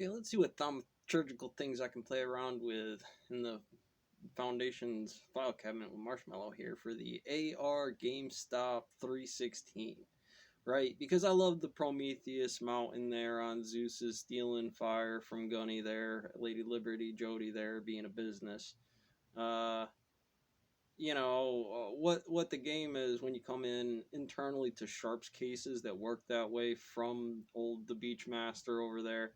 Okay, let's see what thaumaturgical things I can play around with in the Foundation's file cabinet with Marshmallow here for the AR GameStop 316. Right, because I love the Prometheus mountain there on Zeus's stealing fire from Gunny there, Lady Liberty, Jody there being a business. Uh, what the game is when you come in internally to Sharp's cases that work that way from old the Beachmaster over there.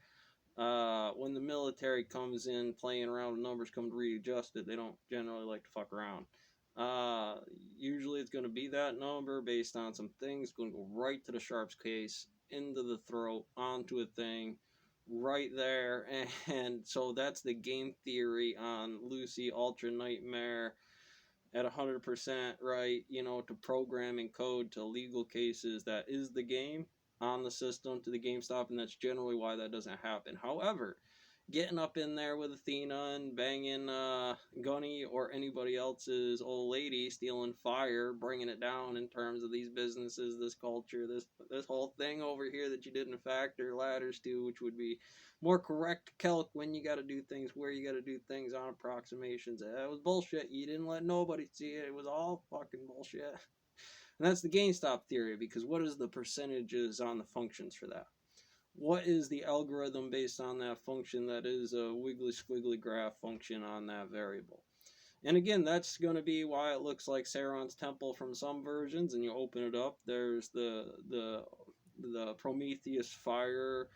When the military comes in playing around with numbers, come to readjust it, they don't generally like to fuck around. Uh, Usually it's going to be that number based on some things, going to go right to the Sharps case, into the throat, onto a thing, right there. And so that's the game theory on Lucy Ultra Nightmare at 100% right, to programming code to legal cases. That is the game on the system to the GameStop, and that's generally why that doesn't happen. However, getting up in there with Athena and banging Gunny or anybody else's old lady, stealing fire, bringing it down in terms of these businesses, this culture, this whole thing over here that you didn't factor ladders to, which would be more correct, Kelk, when you got to do things where you got to do things on approximations. That was bullshit. You didn't let nobody see it. It was all fucking bullshit. And that's the GameStop theory, because what is the percentages on the functions for that? What is the algorithm based on that function that is a wiggly squiggly graph function on that variable? And again, that's going to be why it looks like Sauron's temple from some versions, and you open it up, there's the Prometheus fire,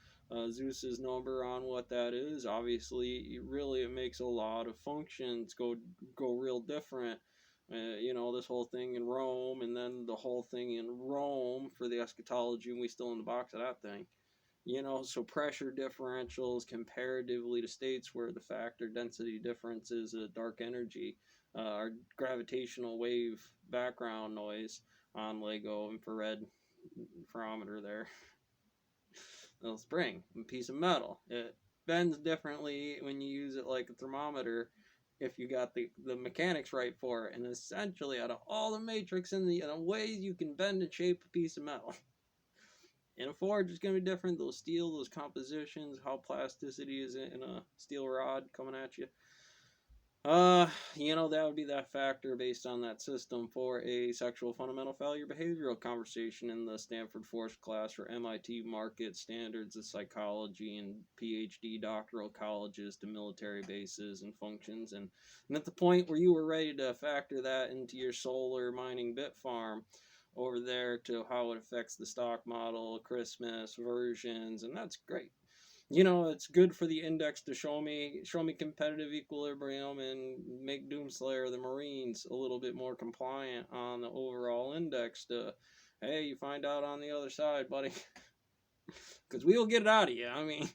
Zeus's number on what that is. Obviously, really, it makes a lot of functions go real different. This whole thing in Rome, and then the whole thing in Rome for the eschatology, and we still in the box of that thing. So pressure differentials comparatively to states where the factor density difference is a dark energy, our gravitational wave background noise on Lego infrared barometer there. Little spring, a piece of metal. It bends differently when you use it like a thermometer if you got the mechanics right for it. And essentially, out of all the matrix and the ways you can bend and shape a piece of metal, in a forge, it's going to be different. Those steel, those compositions, how plasticity is in a steel rod coming at you. That would be that factor based on that system for a sexual fundamental failure behavioral conversation in the Stanford Force class for MIT Market Standards of Psychology and PhD doctoral colleges to military bases and functions. And at the point where you were ready to factor that into your solar mining bit farm, over there to how it affects the stock model, Christmas versions, and that's great. It's good for the index to show me competitive equilibrium and make Doomslayer the Marines a little bit more compliant on the overall index to, hey, you find out on the other side, buddy. Because we'll get it out of you. I mean,